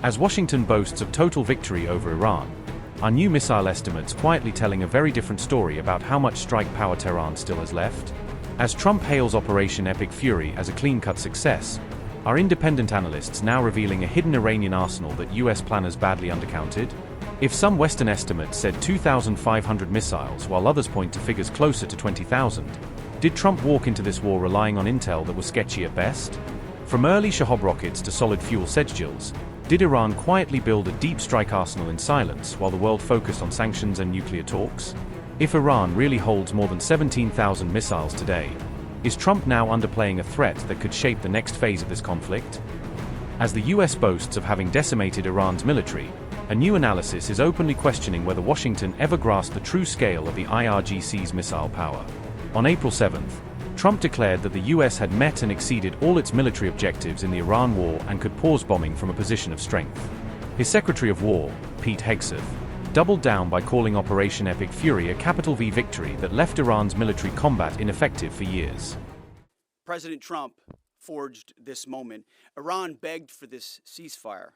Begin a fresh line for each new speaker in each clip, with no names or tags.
As Washington boasts of total victory over Iran, are new missile estimates quietly telling a very different story about how much strike power Tehran still has left? As Trump hails Operation Epic Fury as a clean-cut success, are independent analysts now revealing a hidden Iranian arsenal that US planners badly undercounted? If some Western estimates said 2,500 missiles while others point to figures closer to 20,000, did Trump walk into this war relying on intel that was sketchy at best? From early Shahab rockets to solid-fuel Sedgels, did Iran quietly build a deep strike arsenal in silence while the world focused on sanctions and nuclear talks? If Iran really holds more than 17,000 missiles today, is Trump now underplaying a threat that could shape the next phase of this conflict? As the US boasts of having decimated Iran's military, a new analysis is openly questioning whether Washington ever grasped the true scale of the IRGC's missile power. On April 7th, Trump declared that the US had met and exceeded all its military objectives in the Iran war and could pause bombing from a position of strength. His Secretary of War, Pete Hegseth, doubled down by calling Operation Epic Fury a capital V victory that left Iran's military combat ineffective for years.
President Trump forged this moment. Iran begged for this ceasefire,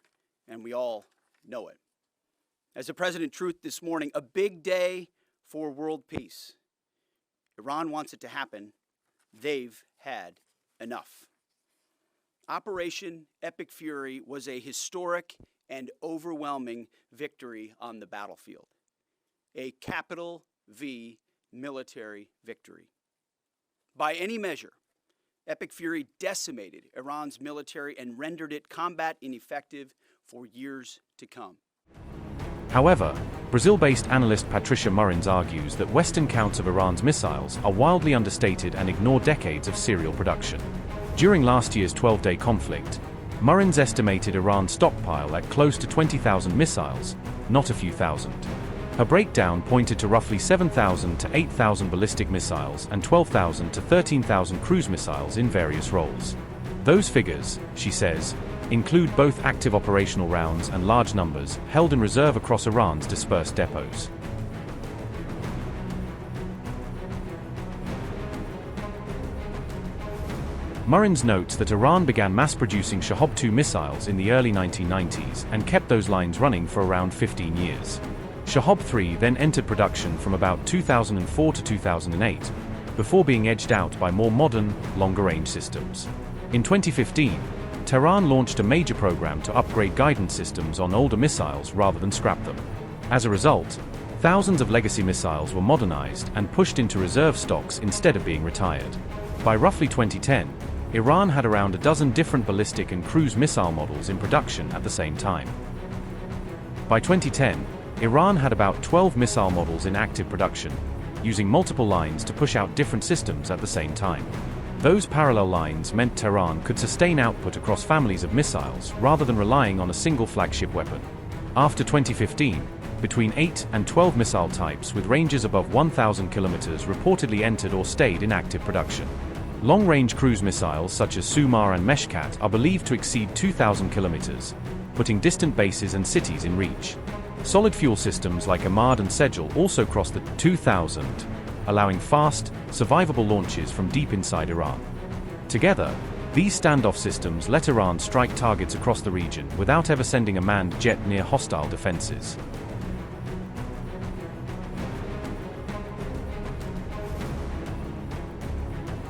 and we all know it. As the President truth this morning, a big day for world peace. Iran wants it to happen. They've had enough. Operation Epic Fury was a historic and overwhelming victory on the battlefield. A capital V military victory. By any measure, Epic Fury decimated Iran's military and rendered it combat ineffective for years to come.
However, Brazil-based analyst Patricia Murrins argues that Western counts of Iran's missiles are wildly understated and ignore decades of serial production. During last year's 12-day conflict, Murrins estimated Iran's stockpile at close to 20,000 missiles, not a few thousand. Her breakdown pointed to roughly 7,000 to 8,000 ballistic missiles and 12,000 to 13,000 cruise missiles in various roles. Those figures, she says, include both active operational rounds and large numbers held in reserve across Iran's dispersed depots. Murrins notes that Iran began mass-producing Shahab-2 missiles in the early 1990s and kept those lines running for around 15 years. Shahab-3 then entered production from about 2004 to 2008, before being edged out by more modern, longer-range systems. In 2015, Tehran launched a major program to upgrade guidance systems on older missiles rather than scrap them. As a result, thousands of legacy missiles were modernized and pushed into reserve stocks instead of being retired. By roughly 2010, Iran had around a dozen different ballistic and cruise missile models in production at the same time. By 2010, Iran had about 12 missile models in active production, using multiple lines to push out different systems at the same time. Those parallel lines meant Tehran could sustain output across families of missiles rather than relying on a single flagship weapon. After 2015, between 8 and 12 missile types with ranges above 1,000 kilometers reportedly entered or stayed in active production. Long-range cruise missiles such as Sumar and Meshkat are believed to exceed 2,000 kilometers, putting distant bases and cities in reach. Solid fuel systems like Ahmad and Sedgel also crossed the 2,000, allowing fast, survivable launches from deep inside Iran. Together, these standoff systems let Iran strike targets across the region without ever sending a manned jet near hostile defenses.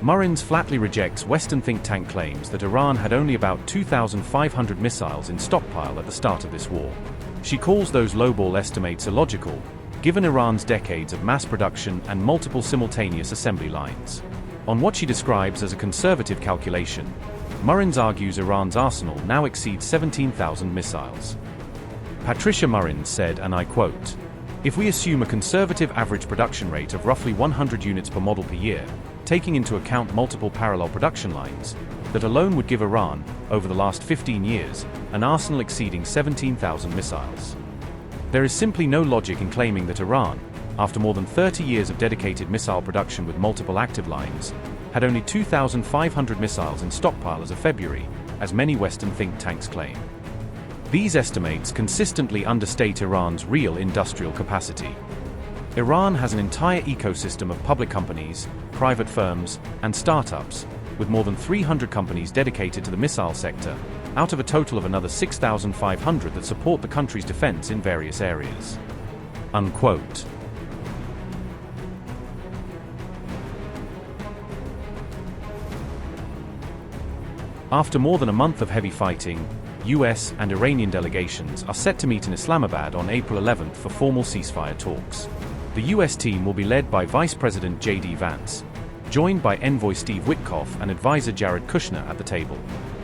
Murrins flatly rejects Western think tank claims that Iran had only about 2,500 missiles in stockpile at the start of this war. She calls those lowball estimates illogical, given Iran's decades of mass production and multiple simultaneous assembly lines. On what she describes as a conservative calculation, Murrins argues Iran's arsenal now exceeds 17,000 missiles. Patricia Murrins said, and I quote, "If we assume a conservative average production rate of roughly 100 units per model per year, taking into account multiple parallel production lines, that alone would give Iran, over the last 15 years, an arsenal exceeding 17,000 missiles. There is simply no logic in claiming that Iran, after more than 30 years of dedicated missile production with multiple active lines, had only 2,500 missiles in stockpile as of February, as many Western think tanks claim. These estimates consistently understate Iran's real industrial capacity. Iran has an entire ecosystem of public companies, private firms, and startups, with more than 300 companies dedicated to the missile sector, out of a total of another 6,500 that support the country's defense in various areas. Unquote. After more than a month of heavy fighting, US and Iranian delegations are set to meet in Islamabad on April 11th for formal ceasefire talks. The US team will be led by Vice President J.D. Vance, joined by Envoy Steve Witkoff and Advisor Jared Kushner at the table.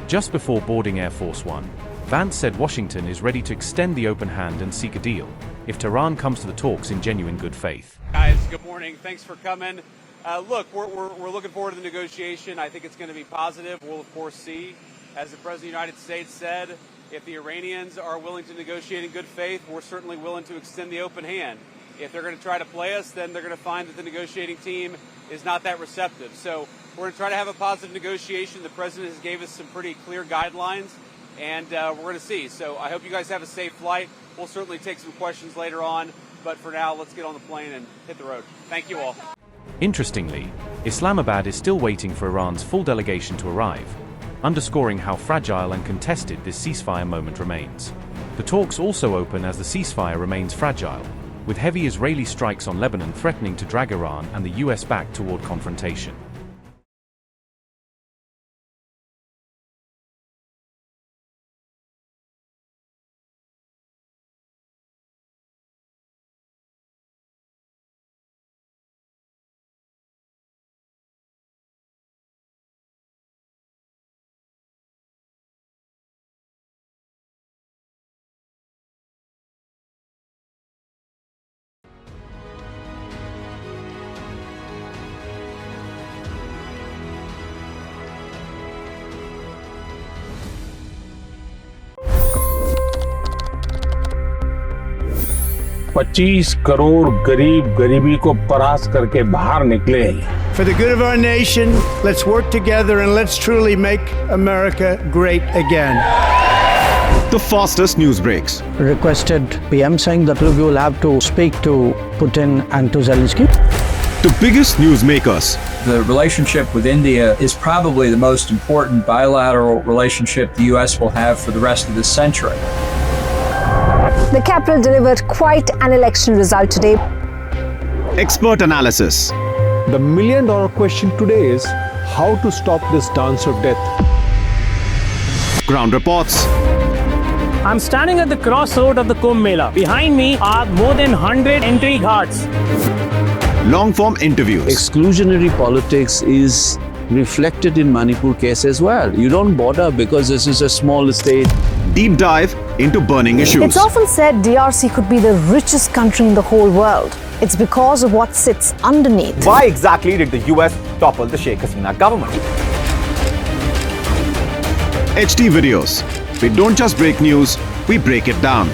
Just before boarding Air Force One, Vance said Washington is ready to extend the open hand and seek a deal, if Tehran comes to the talks in genuine good faith.
Guys, good morning. Thanks for coming. Look, we're looking forward to the negotiation. I think it's going to be positive. We'll, of course, see. As the President of the United States said, if the Iranians are willing to negotiate in good faith, we're certainly willing to extend the open hand. If they're going to try to play us, then they're going to find that the negotiating team is not that receptive. So we're going to try to have a positive negotiation. The President has gave us some pretty clear guidelines, and we're going to see. So I hope you guys have a safe flight. We'll certainly take some questions later on, but for now, let's get on the plane and hit the road. Thank you all.
Interestingly, Islamabad is still waiting for Iran's full delegation to arrive, underscoring how fragile and contested this ceasefire moment remains. The talks also open as the ceasefire remains fragile, with heavy Israeli strikes on Lebanon threatening to drag Iran and the US back toward confrontation.
$25 crore गरीब गरीबी को परास्त करके बाहर निकले।
For the good of our nation, let's work together and let's truly make America great again.
The fastest news breaks.
Requested PM saying that we will have to speak to Putin and to Zelensky.
The biggest news makers.
The relationship with India is probably the most important bilateral relationship the U.S. will have for the rest of this century.
The capital delivered quite an election result today.
Expert analysis.
The million-dollar question today is how to stop this dance of death.
Ground reports.
I'm standing at the crossroad of the Kumbh Mela. Behind me are more than 100 entry ghats.
Long-form interviews.
Exclusionary politics is reflected in Manipur case as well. You don't bother because this is a small state.
Deep dive into burning issues.
It's often said DRC could be the richest country in the whole world. It's because of what sits underneath.
Why exactly did the US topple the Sheikh Hasina government?
HD videos. We don't just break news, we break it down.